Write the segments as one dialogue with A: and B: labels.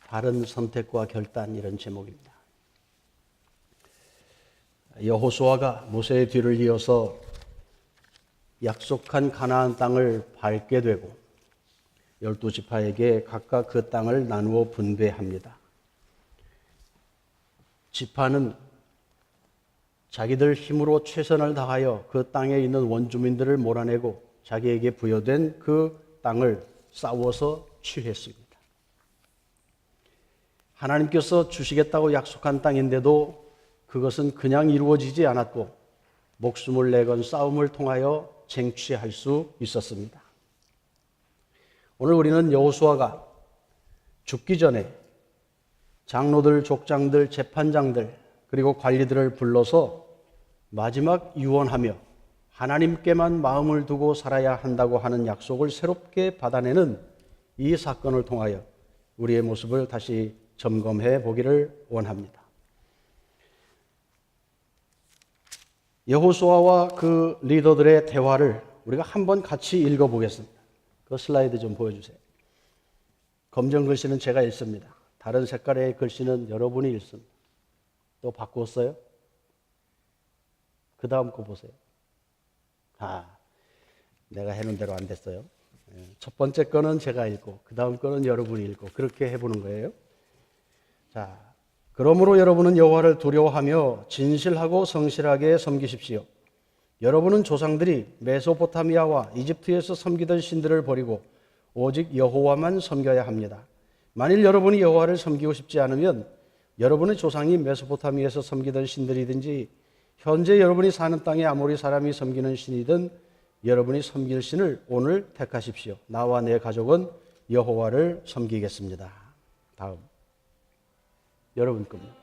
A: 바른 선택과 결단, 이런 제목입니다. 여호수아가 모세의 뒤를 이어서 약속한 가나안 땅을 밟게 되고 12지파에게 각각 그 땅을 나누어 분배합니다. 지파는 자기들 힘으로 최선을 다하여 그 땅에 있는 원주민들을 몰아내고 자기에게 부여된 그 땅을 싸워서 취했습니다. 하나님께서 주시겠다고 약속한 땅인데도 그것은 그냥 이루어지지 않았고 목숨을 내건 싸움을 통하여 쟁취할 수 있었습니다. 오늘 우리는 여호수아가 죽기 전에 장로들, 족장들, 재판장들 그리고 관리들을 불러서 마지막 유언하며 하나님께만 마음을 두고 살아야 한다고 하는 약속을 새롭게 받아내는 이 사건을 통하여 우리의 모습을 다시 점검해 보기를 원합니다. 여호수아와 그 리더들의 대화를 우리가 한번 같이 읽어보겠습니다. 그 슬라이드 좀 보여주세요. 검정 글씨는 제가 읽습니다. 다른 색깔의 글씨는 여러분이 읽습니다. 또 바꿨어요? 그 다음 거 보세요. 내가 해놓은 대로 안 됐어요. 첫 번째 거는 제가 읽고 그 다음 거는 여러분이 읽고 그렇게 해보는 거예요. 자, 그러므로 여러분은 여호와를 두려워하며 진실하고 성실하게 섬기십시오. 여러분은 조상들이 메소포타미아와 이집트에서 섬기던 신들을 버리고 오직 여호와만 섬겨야 합니다. 만일 여러분이 여호와를 섬기고 싶지 않으면 여러분의 조상이 메소포타미아에서 섬기던 신들이든지 현재 여러분이 사는 땅의 아모리 사람이 섬기는 신이든 여러분이 섬길 신을 오늘 택하십시오. 나와 내 가족은 여호와를 섬기겠습니다. 다음 여러분 겁니다.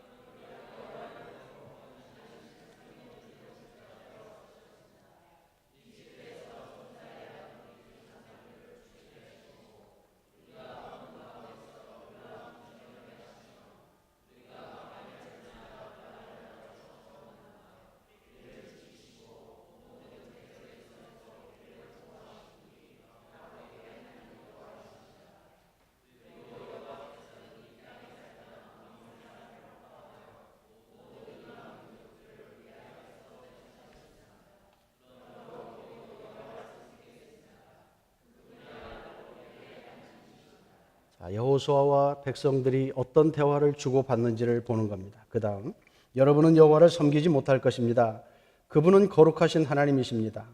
A: 여호수아와 백성들이 어떤 대화를 주고받는지를 보는 겁니다. 그 다음 여러분은 여호와를 섬기지 못할 것입니다. 그분은 거룩하신 하나님이십니다.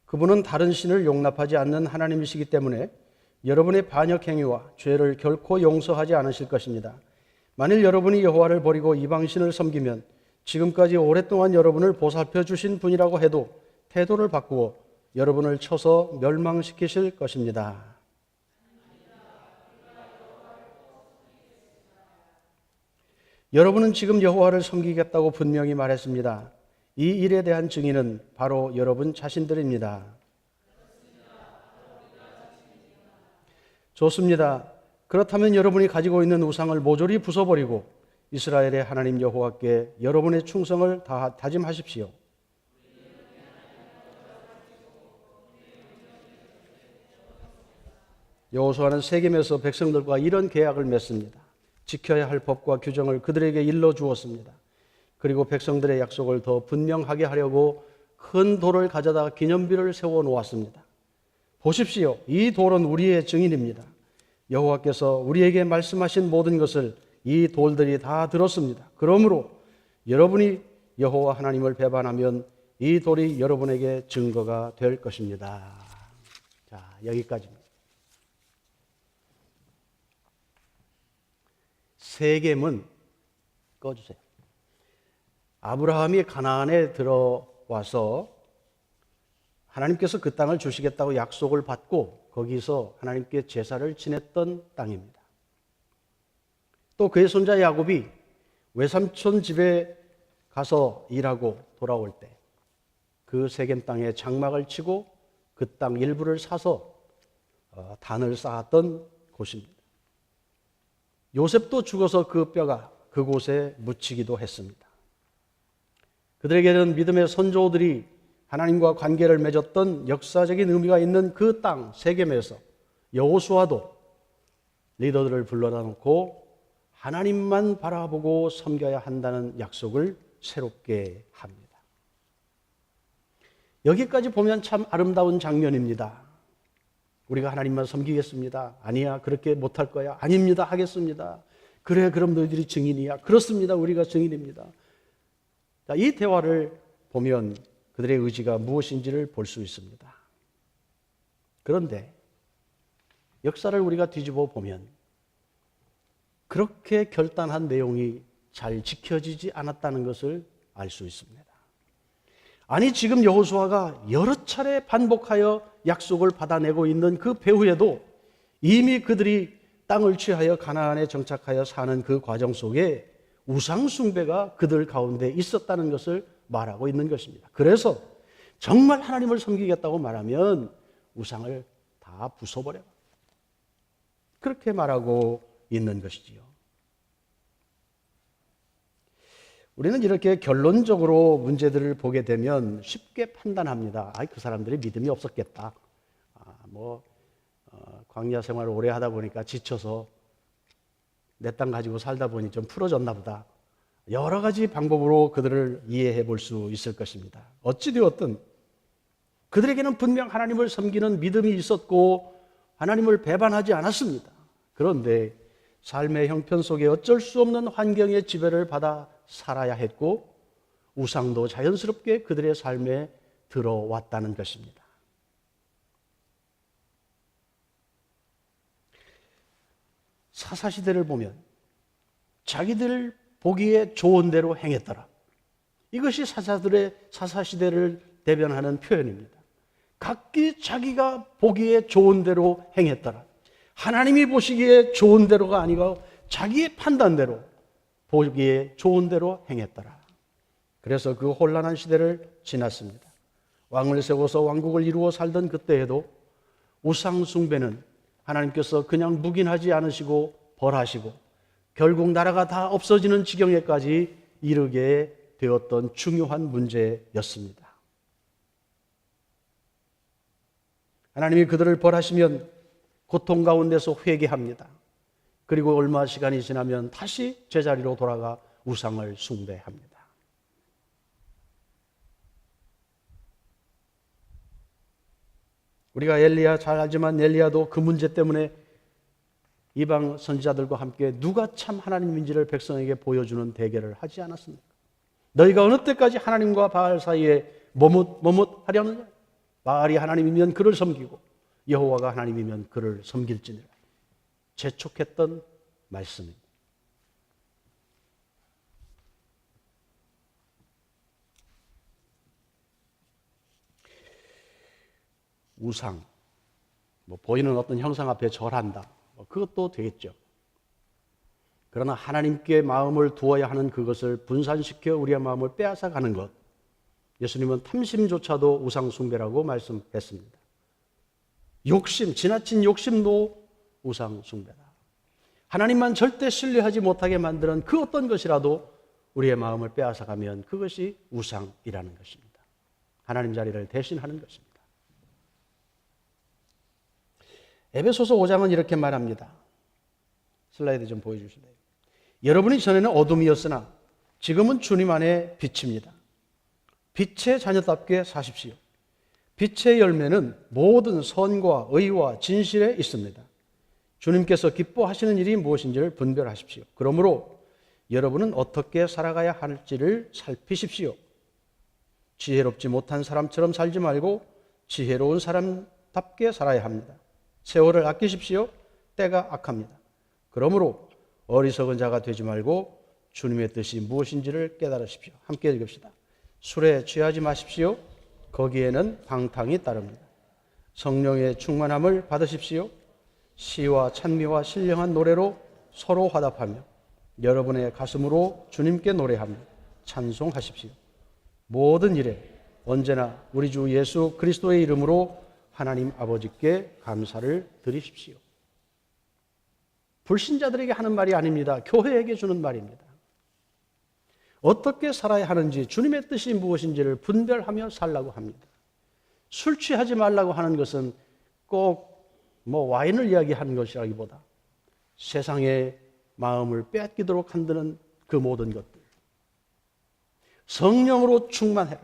A: 그분은 다른 신을 용납하지 않는 하나님이시기 때문에 여러분의 반역 행위와 죄를 결코 용서하지 않으실 것입니다. 만일 여러분이 여호와를 버리고 이방신을 섬기면 지금까지 오랫동안 여러분을 보살펴 주신 분이라고 해도 태도를 바꾸어 여러분을 쳐서 멸망시키실 것입니다. 여러분은 지금 여호와를 섬기겠다고 분명히 말했습니다. 이 일에 대한 증인은 바로 여러분 자신들입니다. 좋습니다. 그렇다면 여러분이 가지고 있는 우상을 모조리 부숴버리고 이스라엘의 하나님 여호와께 여러분의 충성을 다짐하십시오. 여호수아는 세겜에서 백성들과 이런 계약을 맺습니다. 지켜야 할 법과 규정을 그들에게 일러주었습니다. 그리고 백성들의 약속을 더 분명하게 하려고 큰 돌을 가져다 기념비를 세워놓았습니다. 보십시오. 이 돌은 우리의 증인입니다. 여호와께서 우리에게 말씀하신 모든 것을 이 돌들이 다 들었습니다. 그러므로 여러분이 여호와 하나님을 배반하면 이 돌이 여러분에게 증거가 될 것입니다. 자, 여기까지입니다. 세겜은 꺼주세요. 아브라함이 가나안에 들어와서 하나님께서 그 땅을 주시겠다고 약속을 받고 거기서 하나님께 제사를 지냈던 땅입니다. 또 그의 손자 야곱이 외삼촌 집에 가서 일하고 돌아올 때 그 세겜 땅에 장막을 치고 그 땅 일부를 사서 단을 쌓았던 곳입니다. 요셉도 죽어서 그 뼈가 그곳에 묻히기도 했습니다. 그들에게는 믿음의 선조들이 하나님과 관계를 맺었던 역사적인 의미가 있는 그 땅 세겜에서 여호수아도 리더들을 불러다 놓고 하나님만 바라보고 섬겨야 한다는 약속을 새롭게 합니다. 여기까지 보면 참 아름다운 장면입니다. 우리가 하나님만 섬기겠습니다. 아니야, 그렇게 못할 거야. 아닙니다, 하겠습니다. 그래, 그럼 너희들이 증인이야. 그렇습니다, 우리가 증인입니다. 자, 이 대화를 보면 그들의 의지가 무엇인지를 볼 수 있습니다. 그런데 역사를 우리가 뒤집어 보면 그렇게 결단한 내용이 잘 지켜지지 않았다는 것을 알 수 있습니다. 아니, 지금 여호수아가 여러 차례 반복하여 약속을 받아내고 있는 그 배후에도 이미 그들이 땅을 취하여 가나안에 정착하여 사는 그 과정 속에 우상 숭배가 그들 가운데 있었다는 것을 말하고 있는 것입니다. 그래서 정말 하나님을 섬기겠다고 말하면 우상을 다 부숴버려. 그렇게 말하고 있는 것이지요. 우리는 이렇게 결론적으로 문제들을 보게 되면 쉽게 판단합니다. 그 사람들이 믿음이 없었겠다. 광야 생활을 오래 하다 보니까 지쳐서 내 땅 가지고 살다 보니 좀 풀어졌나 보다. 여러 가지 방법으로 그들을 이해해 볼 수 있을 것입니다. 어찌되었든 그들에게는 분명 하나님을 섬기는 믿음이 있었고 하나님을 배반하지 않았습니다. 그런데 삶의 형편 속에 어쩔 수 없는 환경의 지배를 받아 살아야 했고 우상도 자연스럽게 그들의 삶에 들어왔다는 것입니다. 사사시대를 보면 자기들 보기에 좋은 대로 행했더라. 이것이 사사시대를 대변하는 표현입니다. 각기 자기가 보기에 좋은 대로 행했더라. 하나님이 보시기에 좋은 대로가 아니고 자기의 판단대로 보기에 좋은 대로 행했더라. 그래서 그 혼란한 시대를 지났습니다. 왕을 세워서 왕국을 이루어 살던 그때에도 우상 숭배는 하나님께서 그냥 묵인하지 않으시고 벌하시고 결국 나라가 다 없어지는 지경에까지 이르게 되었던 중요한 문제였습니다. 하나님이 그들을 벌하시면 고통 가운데서 회개합니다. 그리고 얼마 시간이 지나면 다시 제자리로 돌아가 우상을 숭배합니다. 우리가 엘리야 잘 알지만 엘리야도 그 문제 때문에 이방 선지자들과 함께 누가 참 하나님인지를 백성에게 보여주는 대결을 하지 않았습니까? 너희가 어느 때까지 하나님과 바알 사이에 머뭇하려느냐? 바알이 하나님이면 그를 섬기고 여호와가 하나님이면 그를 섬길지니라. 재촉했던 말씀입니다. 우상, 보이는 어떤 형상 앞에 절한다. 그것도 되겠죠. 그러나 하나님께 마음을 두어야 하는 그것을 분산시켜 우리의 마음을 빼앗아 가는 것. 예수님은 탐심조차도 우상 숭배라고 말씀했습니다. 욕심, 지나친 욕심도 우상 숭배다. 하나님만 절대 신뢰하지 못하게 만드는 그 어떤 것이라도 우리의 마음을 빼앗아 가면 그것이 우상이라는 것입니다. 하나님 자리를 대신하는 것입니다. 에베소서 5장은 이렇게 말합니다. 슬라이드 좀 보여주실래요? 여러분이 전에는 어둠이었으나 지금은 주님 안에 빛입니다. 빛의 자녀답게 사십시오. 빛의 열매는 모든 선과 의와 진실에 있습니다. 주님께서 기뻐하시는 일이 무엇인지를 분별하십시오. 그러므로 여러분은 어떻게 살아가야 할지를 살피십시오. 지혜롭지 못한 사람처럼 살지 말고 지혜로운 사람답게 살아야 합니다. 세월을 아끼십시오. 때가 악합니다. 그러므로 어리석은 자가 되지 말고 주님의 뜻이 무엇인지를 깨달으십시오. 함께 읽읍시다. 술에 취하지 마십시오. 거기에는 방탕이 따릅니다. 성령의 충만함을 받으십시오. 시와 찬미와 신령한 노래로 서로 화답하며 여러분의 가슴으로 주님께 노래하며 찬송하십시오. 모든 일에 언제나 우리 주 예수 그리스도의 이름으로 하나님 아버지께 감사를 드리십시오. 불신자들에게 하는 말이 아닙니다. 교회에게 주는 말입니다. 어떻게 살아야 하는지 주님의 뜻이 무엇인지를 분별하며 살라고 합니다. 술 취하지 말라고 하는 것은 꼭 와인을 이야기하는 것이라기보다 세상의 마음을 빼앗기도록 한다는 그 모든 것들. 성령으로 충만해라.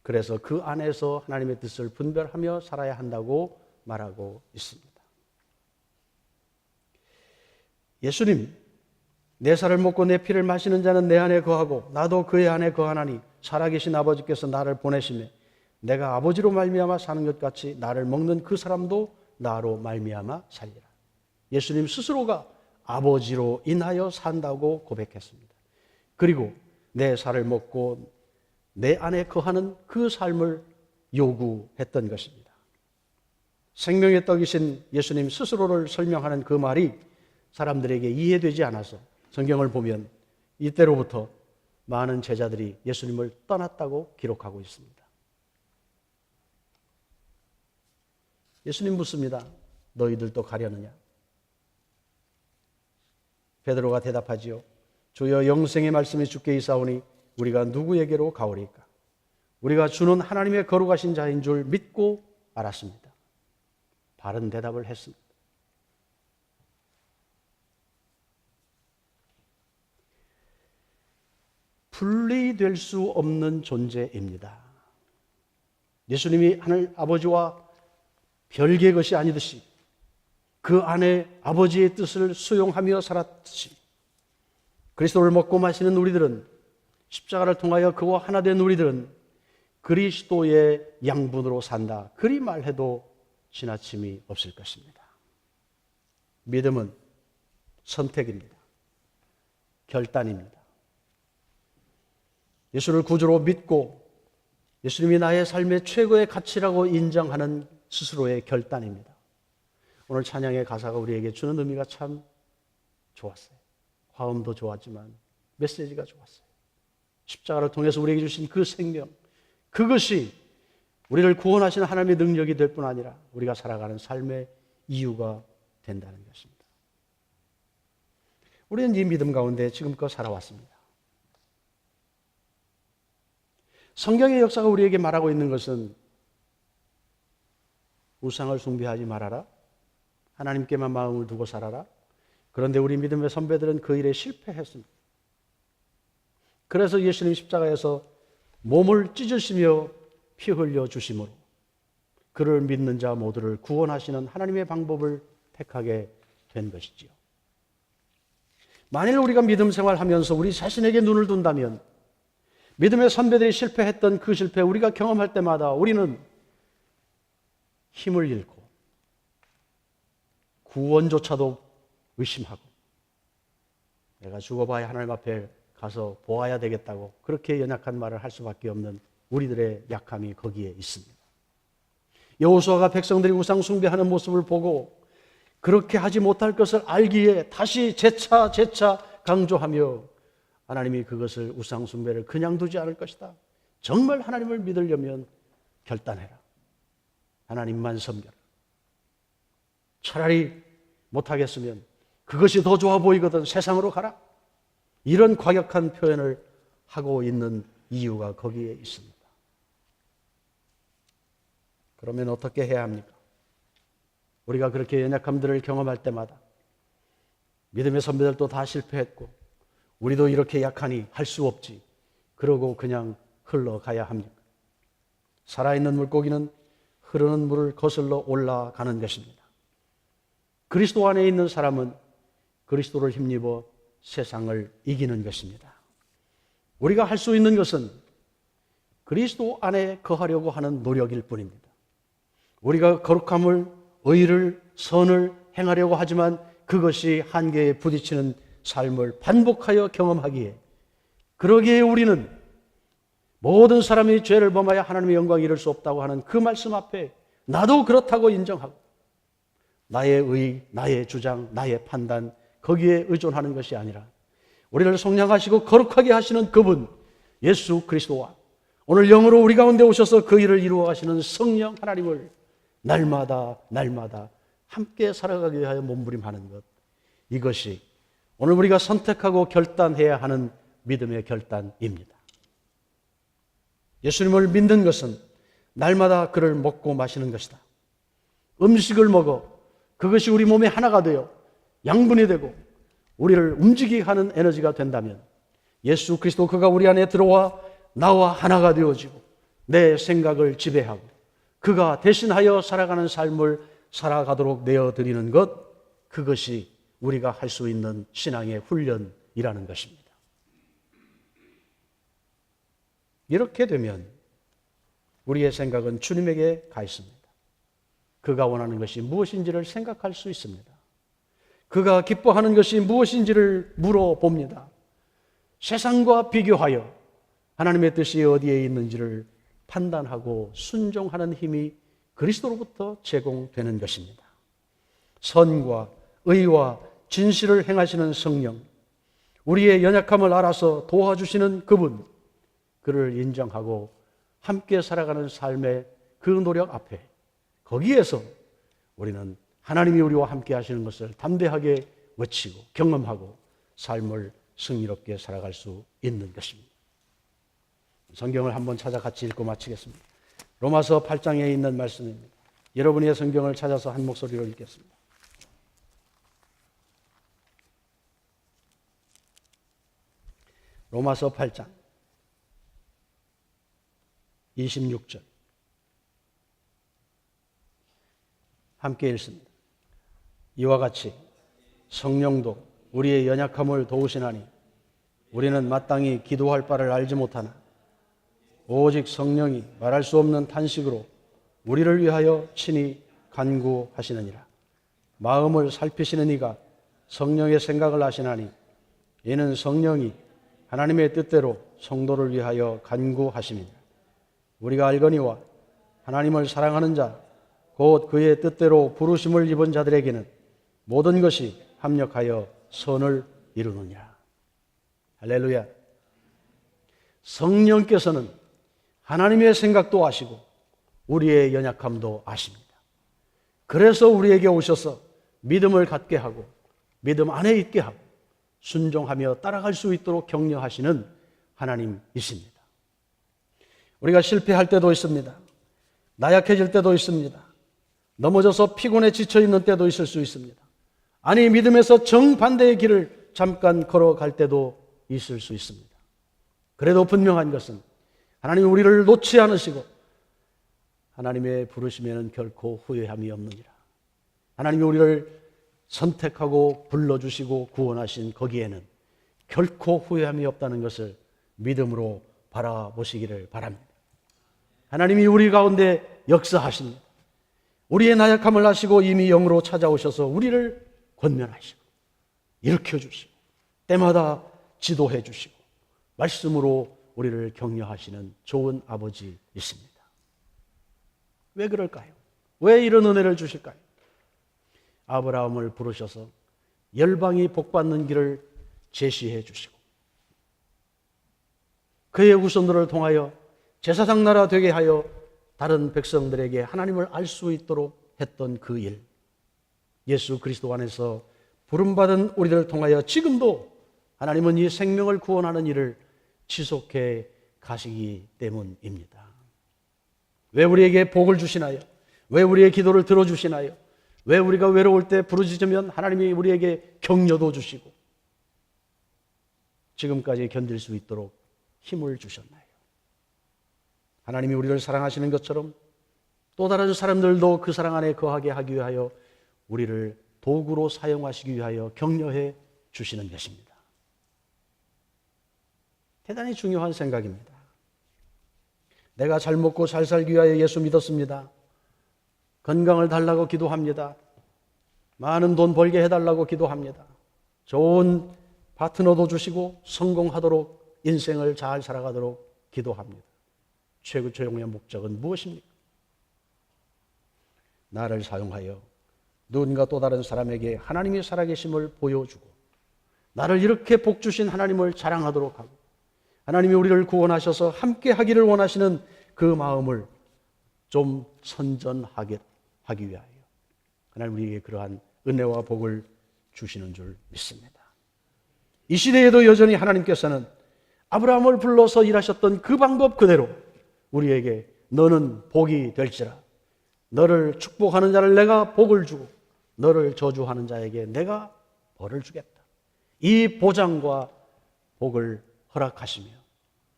A: 그래서 그 안에서 하나님의 뜻을 분별하며 살아야 한다고 말하고 있습니다. 예수님, 내 살을 먹고 내 피를 마시는 자는 내 안에 거하고 나도 그의 안에 거하나니 살아계신 아버지께서 나를 보내시매 내가 아버지로 말미암아 사는 것 같이 나를 먹는 그 사람도 나로 말미암아 살리라. 예수님 스스로가 아버지로 인하여 산다고 고백했습니다. 그리고 내 살을 먹고 내 안에 거하는 그 삶을 요구했던 것입니다. 생명의 떡이신 예수님 스스로를 설명하는 그 말이 사람들에게 이해되지 않아서 성경을 보면 이때로부터 많은 제자들이 예수님을 떠났다고 기록하고 있습니다. 예수님 묻습니다. 너희들도 가려느냐? 베드로가 대답하지요. 주여 영생의 말씀이 주께 있사오니 우리가 누구에게로 가오리까? 우리가 주는 하나님의 거룩하신 자인 줄 믿고 알았습니다. 바른 대답을 했습니다. 분리될 수 없는 존재입니다. 예수님이 하늘 아버지와 별개의 것이 아니듯이 그 안에 아버지의 뜻을 수용하며 살았듯이 그리스도를 먹고 마시는 우리들은 십자가를 통하여 그와 하나 된 우리들은 그리스도의 양분으로 산다. 그리 말해도 지나침이 없을 것입니다. 믿음은 선택입니다. 결단입니다. 예수를 구주로 믿고 예수님이 나의 삶의 최고의 가치라고 인정하는 스스로의 결단입니다. 오늘 찬양의 가사가 우리에게 주는 의미가 참 좋았어요. 화음도 좋았지만 메시지가 좋았어요. 십자가를 통해서 우리에게 주신 그 생명, 그것이 우리를 구원하시는 하나님의 능력이 될 뿐 아니라 우리가 살아가는 삶의 이유가 된다는 것입니다. 우리는 이 믿음 가운데 지금껏 살아왔습니다. 성경의 역사가 우리에게 말하고 있는 것은 우상을 숭배하지 말아라. 하나님께만 마음을 두고 살아라. 그런데 우리 믿음의 선배들은 그 일에 실패했습니다. 그래서 예수님 십자가에서 몸을 찢으시며 피 흘려 주심으로 그를 믿는 자 모두를 구원하시는 하나님의 방법을 택하게 된 것이지요. 만일 우리가 믿음 생활하면서 우리 자신에게 눈을 둔다면 믿음의 선배들이 실패했던 그 실패 우리가 경험할 때마다 우리는 힘을 잃고 구원조차도 의심하고 내가 죽어봐야 하나님 앞에 가서 보아야 되겠다고 그렇게 연약한 말을 할 수밖에 없는 우리들의 약함이 거기에 있습니다. 여호수아가 백성들이 우상 숭배하는 모습을 보고 그렇게 하지 못할 것을 알기에 다시 재차 강조하며 하나님이 그것을 우상 숭배를 그냥 두지 않을 것이다. 정말 하나님을 믿으려면 결단해라. 하나님만 섬겨라. 차라리 못하겠으면 그것이 더 좋아 보이거든 세상으로 가라. 이런 과격한 표현을 하고 있는 이유가 거기에 있습니다. 그러면 어떻게 해야 합니까? 우리가 그렇게 연약함들을 경험할 때마다 믿음의 선배들도 다 실패했고 우리도 이렇게 약하니 할 수 없지. 그러고 그냥 흘러가야 합니까? 살아있는 물고기는 흐르는 물을 거슬러 올라가는 것입니다. 그리스도 안에 있는 사람은 그리스도를 힘입어 세상을 이기는 것입니다. 우리가 할 수 있는 것은 그리스도 안에 거하려고 하는 노력일 뿐입니다. 우리가 거룩함을, 의를, 선을 행하려고 하지만 그것이 한계에 부딪히는 삶을 반복하여 경험하기에 그러기에 우리는 모든 사람이 죄를 범하여 하나님의 영광에 이를 수 없다고 하는 그 말씀 앞에 나도 그렇다고 인정하고 나의 의, 나의 주장, 나의 판단 거기에 의존하는 것이 아니라 우리를 속량하시고 거룩하게 하시는 그분 예수 그리스도와 오늘 영으로 우리 가운데 오셔서 그 일을 이루어 가시는 성령 하나님을 날마다 함께 살아가기 위하여 몸부림하는 것, 이것이 오늘 우리가 선택하고 결단해야 하는 믿음의 결단입니다. 예수님을 믿는 것은 날마다 그를 먹고 마시는 것이다. 음식을 먹어 그것이 우리 몸에 하나가 되어 양분이 되고 우리를 움직이게 하는 에너지가 된다면 예수 그리스도 그가 우리 안에 들어와 나와 하나가 되어지고 내 생각을 지배하고 그가 대신하여 살아가는 삶을 살아가도록 내어드리는 것, 그것이 우리가 할 수 있는 신앙의 훈련이라는 것입니다. 이렇게 되면 우리의 생각은 주님에게 가 있습니다. 그가 원하는 것이 무엇인지를 생각할 수 있습니다. 그가 기뻐하는 것이 무엇인지를 물어봅니다. 세상과 비교하여 하나님의 뜻이 어디에 있는지를 판단하고 순종하는 힘이 그리스도로부터 제공되는 것입니다. 선과 의와 진실을 행하시는 성령, 우리의 연약함을 알아서 도와주시는 그분, 그를 인정하고 함께 살아가는 삶의 그 노력 앞에, 거기에서 우리는 하나님이 우리와 함께 하시는 것을 담대하게 외치고 경험하고 삶을 승리롭게 살아갈 수 있는 것입니다. 성경을 한번 찾아 같이 읽고 마치겠습니다. 로마서 8장에 있는 말씀입니다. 여러분의 성경을 찾아서 한 목소리로 읽겠습니다. 로마서 8장 26절 함께 읽습니다. 이와 같이 성령도 우리의 연약함을 도우시나니 우리는 마땅히 기도할 바를 알지 못하나 오직 성령이 말할 수 없는 탄식으로 우리를 위하여 친히 간구하시느니라. 마음을 살피시는 이가 성령의 생각을 아시나니 이는 성령이 하나님의 뜻대로 성도를 위하여 간구하심이니라. 우리가 알거니와 하나님을 사랑하는 자 곧 그의 뜻대로 부르심을 입은 자들에게는 모든 것이 합력하여 선을 이루느니라. 할렐루야. 성령께서는 하나님의 생각도 아시고 우리의 연약함도 아십니다. 그래서 우리에게 오셔서 믿음을 갖게 하고 믿음 안에 있게 하고 순종하며 따라갈 수 있도록 격려하시는 하나님이십니다. 우리가 실패할 때도 있습니다. 나약해질 때도 있습니다. 넘어져서 피곤해 지쳐있는 때도 있을 수 있습니다. 아니 믿음에서 정반대의 길을 잠깐 걸어갈 때도 있을 수 있습니다. 그래도 분명한 것은 하나님이 우리를 놓지 않으시고 하나님의 부르심에는 결코 후회함이 없느니라. 하나님이 우리를 선택하고 불러주시고 구원하신 거기에는 결코 후회함이 없다는 것을 믿음으로 바라보시기를 바랍니다. 하나님이 우리 가운데 역사하십니다. 우리의 나약함을 아시고 이미 영으로 찾아오셔서 우리를 권면하시고 일으켜주시고 때마다 지도해 주시고 말씀으로 우리를 격려하시는 좋은 아버지이십니다. 왜 그럴까요? 왜 이런 은혜를 주실까요? 아브라함을 부르셔서 열방이 복받는 길을 제시해 주시고 그의 후손들을 통하여 제사장 나라 되게 하여 다른 백성들에게 하나님을 알 수 있도록 했던 그 일, 예수 그리스도 안에서 부름받은 우리들을 통하여 지금도 하나님은 이 생명을 구원하는 일을 지속해 가시기 때문입니다. 왜 우리에게 복을 주시나요? 왜 우리의 기도를 들어주시나요? 왜 우리가 외로울 때 부르짖으면 하나님이 우리에게 격려도 주시고 지금까지 견딜 수 있도록 힘을 주셨나요? 하나님이 우리를 사랑하시는 것처럼 또 다른 사람들도 그 사랑 안에 거하게 하기 위하여 우리를 도구로 사용하시기 위하여 격려해 주시는 것입니다. 대단히 중요한 생각입니다. 내가 잘 먹고 잘 살기 위하여 예수 믿었습니다. 건강을 달라고 기도합니다. 많은 돈 벌게 해달라고 기도합니다. 좋은 파트너도 주시고 성공하도록 인생을 잘 살아가도록 기도합니다. 최고의 목적은 무엇입니까? 나를 사용하여 누군가 또 다른 사람에게 하나님이 살아계심을 보여주고 나를 이렇게 복주신 하나님을 자랑하도록 하고 하나님이 우리를 구원하셔서 함께 하기를 원하시는 그 마음을 좀 선전하게 하기 위하여 하나님 우리에게 그러한 은혜와 복을 주시는 줄 믿습니다. 이 시대에도 여전히 하나님께서는 아브라함을 불러서 일하셨던 그 방법 그대로 우리에게 너는 복이 될지라 너를 축복하는 자를 내가 복을 주고 너를 저주하는 자에게 내가 벌을 주겠다. 이 보장과 복을 허락하시며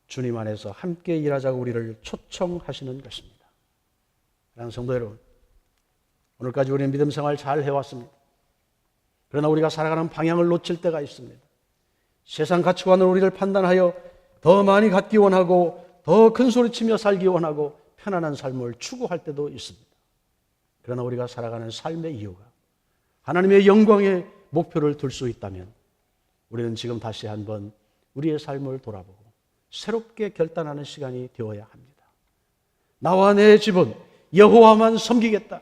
A: 주님 안에서 함께 일하자고 우리를 초청하시는 것입니다. 사랑하는 성도 여러분, 오늘까지 우리는 믿음 생활 잘 해왔습니다. 그러나 우리가 살아가는 방향을 놓칠 때가 있습니다. 세상 가치관으로 우리를 판단하여 더 많이 갖기 원하고 더 큰 소리치며 살기 원하고 편안한 삶을 추구할 때도 있습니다. 그러나 우리가 살아가는 삶의 이유가 하나님의 영광의 목표를 둘 수 있다면 우리는 지금 다시 한번 우리의 삶을 돌아보고 새롭게 결단하는 시간이 되어야 합니다. 나와 내 집은 여호와만 섬기겠다.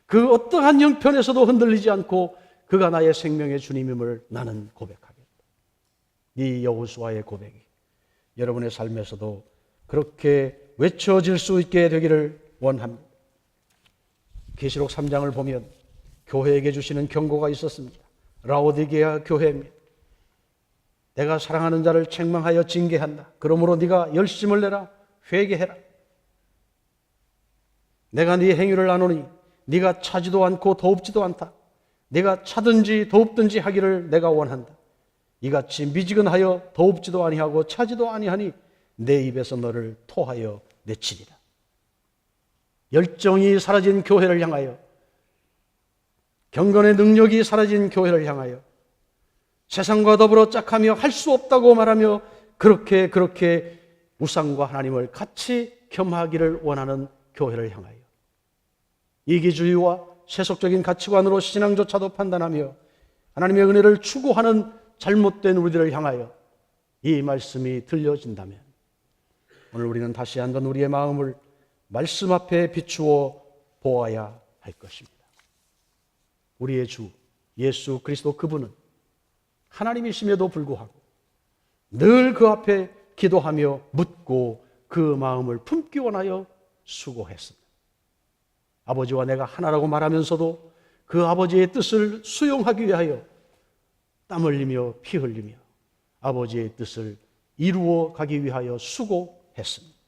A: 그 어떠한 형편에서도 흔들리지 않고 그가 나의 생명의 주님임을 나는 고백하겠다. 이 여호수아의 고백이 여러분의 삶에서도 그렇게 외쳐질 수 있게 되기를 원합니다. 계시록 3장을 보면 교회에게 주시는 경고가 있었습니다. 라오디게아 교회입니다. 내가 사랑하는 자를 책망하여 징계한다. 그러므로 네가 열심을 내라. 회개해라. 내가 네 행위를 아노니 네가 차지도 않고 더웁지도 않다. 네가 차든지 더웁든지 하기를 내가 원한다. 이같이 미지근하여 더웁지도 아니하고 차지도 아니하니 내 입에서 너를 토하여 내치리라. 열정이 사라진 교회를 향하여, 경건의 능력이 사라진 교회를 향하여, 세상과 더불어 짝하며 할 수 없다고 말하며 그렇게 우상과 하나님을 같이 겸하기를 원하는 교회를 향하여, 이기주의와 세속적인 가치관으로 신앙조차도 판단하며 하나님의 은혜를 추구하는 잘못된 우리들을 향하여 이 말씀이 들려진다면 오늘 우리는 다시 한번 우리의 마음을 말씀 앞에 비추어 보아야 할 것입니다. 우리의 주 예수 그리스도 그분은 하나님이심에도 불구하고 늘 그 앞에 기도하며 묻고 그 마음을 품기 원하여 수고했습니다. 아버지와 내가 하나라고 말하면서도 그 아버지의 뜻을 수용하기 위하여 땀 흘리며 피 흘리며 아버지의 뜻을 이루어 가기 위하여 수고했습니다.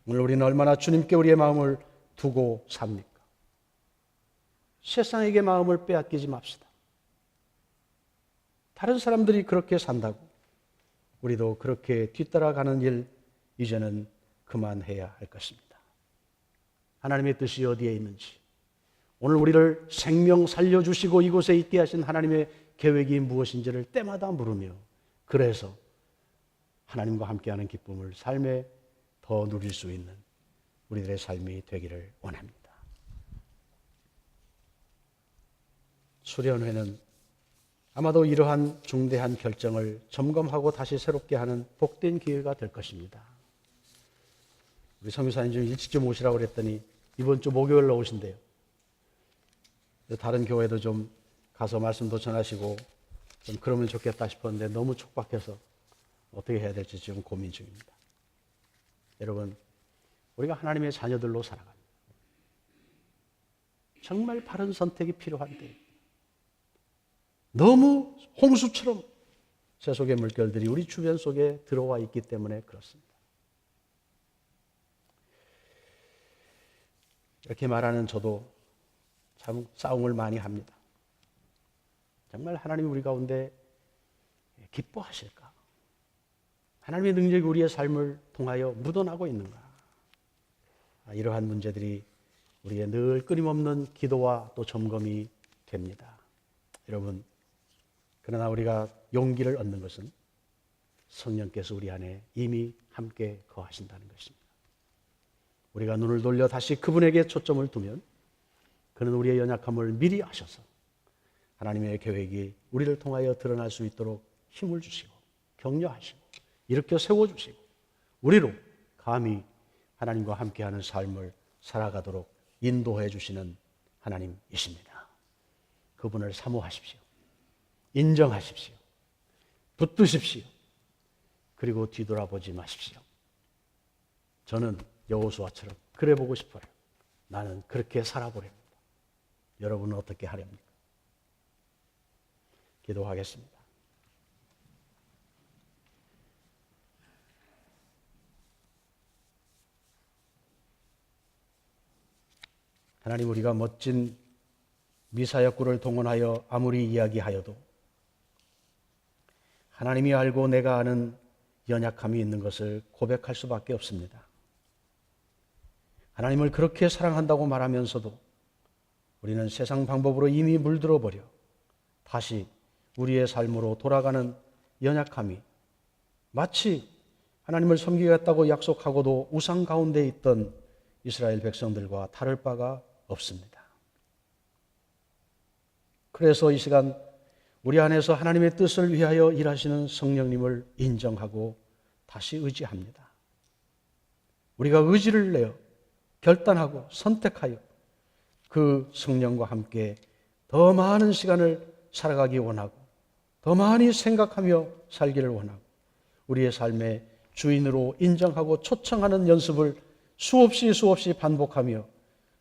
A: 오늘 우리는 얼마나 주님께 우리의 마음을 두고 삽니까? 세상에게 마음을 빼앗기지 맙시다. 다른 사람들이 그렇게 산다고 우리도 그렇게 뒤따라가는 일 이제는 그만해야 할 것입니다. 하나님의 뜻이 어디에 있는지, 오늘 우리를 생명 살려주시고 이곳에 있게 하신 하나님의 계획이 무엇인지를 때마다 물으며, 그래서 하나님과 함께하는 기쁨을 삶에 더 누릴 수 있는 우리들의 삶이 되기를 원합니다. 수련회는 아마도 이러한 중대한 결정을 점검하고 다시 새롭게 하는 복된 기회가 될 것입니다. 우리 성교사님 좀 일찍 좀 오시라고 그랬더니 이번 주 목요일로 오신대요. 다른 교회도 좀 가서 말씀도 전하시고 좀 그러면 좋겠다 싶었는데 너무 촉박해서 어떻게 해야 될지 지금 고민 중입니다. 여러분, 우리가 하나님의 자녀들로 살아갑니다. 정말 바른 선택이 필요한데 너무 홍수처럼 세속의 물결들이 우리 주변 속에 들어와 있기 때문에 그렇습니다. 이렇게 말하는 저도 참 싸움을 많이 합니다. 정말 하나님이 우리 가운데 기뻐하실까? 하나님의 능력이 우리의 삶을 통하여 묻어나고 있는가? 이러한 문제들이 우리의 늘 끊임없는 기도와 또 점검이 됩니다. 여러분, 그러나 우리가 용기를 얻는 것은 성령께서 우리 안에 이미 함께 거하신다는 것입니다. 우리가 눈을 돌려 다시 그분에게 초점을 두면 그는 우리의 연약함을 미리 아셔서 하나님의 계획이 우리를 통하여 드러날 수 있도록 힘을 주시고 격려하시고 일으켜 세워주시고 우리로 감히 하나님과 함께하는 삶을 살아가도록 인도해 주시는 하나님이십니다. 그분을 사모하십시오. 인정하십시오. 붙드십시오. 그리고 뒤돌아보지 마십시오. 저는 여호수아처럼 그래 보고 싶어요. 나는 그렇게 살아보렵니다. 여러분은 어떻게 하렵니까? 기도하겠습니다. 하나님, 우리가 멋진 미사역구를 동원하여 아무리 이야기하여도 하나님이 알고 내가 아는 연약함이 있는 것을 고백할 수밖에 없습니다. 하나님을 그렇게 사랑한다고 말하면서도 우리는 세상 방법으로 이미 물들어 버려 다시 우리의 삶으로 돌아가는 연약함이 마치 하나님을 섬기겠다고 약속하고도 우상 가운데 있던 이스라엘 백성들과 다를 바가 없습니다. 그래서 이 시간 우리 안에서 하나님의 뜻을 위하여 일하시는 성령님을 인정하고 다시 의지합니다. 우리가 의지를 내어 결단하고 선택하여 그 성령과 함께 더 많은 시간을 살아가기 원하고 더 많이 생각하며 살기를 원하고 우리의 삶의 주인으로 인정하고 초청하는 연습을 수없이 반복하며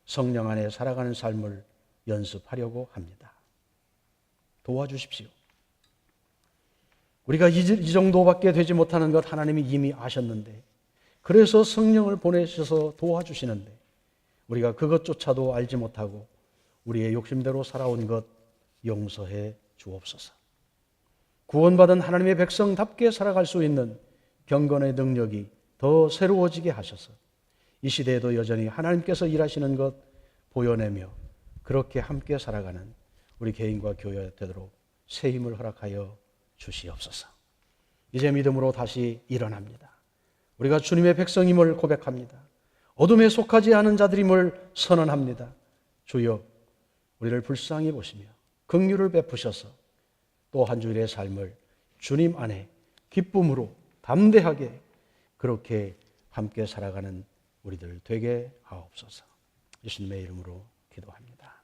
A: 성령 안에 살아가는 삶을 연습하려고 합니다. 도와주십시오. 우리가 이 정도밖에 되지 못하는 것 하나님이 이미 아셨는데 그래서 성령을 보내셔서 도와주시는데 우리가 그것조차도 알지 못하고 우리의 욕심대로 살아온 것 용서해 주옵소서. 구원받은 하나님의 백성답게 살아갈 수 있는 경건의 능력이 더 새로워지게 하셔서 이 시대에도 여전히 하나님께서 일하시는 것 보여내며 그렇게 함께 살아가는 우리 개인과 교회 되도록 새 힘을 허락하여 주시옵소서. 이제 믿음으로 다시 일어납니다. 우리가 주님의 백성임을 고백합니다. 어둠에 속하지 않은 자들임을 선언합니다. 주여 우리를 불쌍히 보시며 긍휼을 베푸셔서 또 한 주일의 삶을 주님 안에 기쁨으로 담대하게 그렇게 함께 살아가는 우리들 되게 하옵소서. 예수님의 이름으로 기도합니다.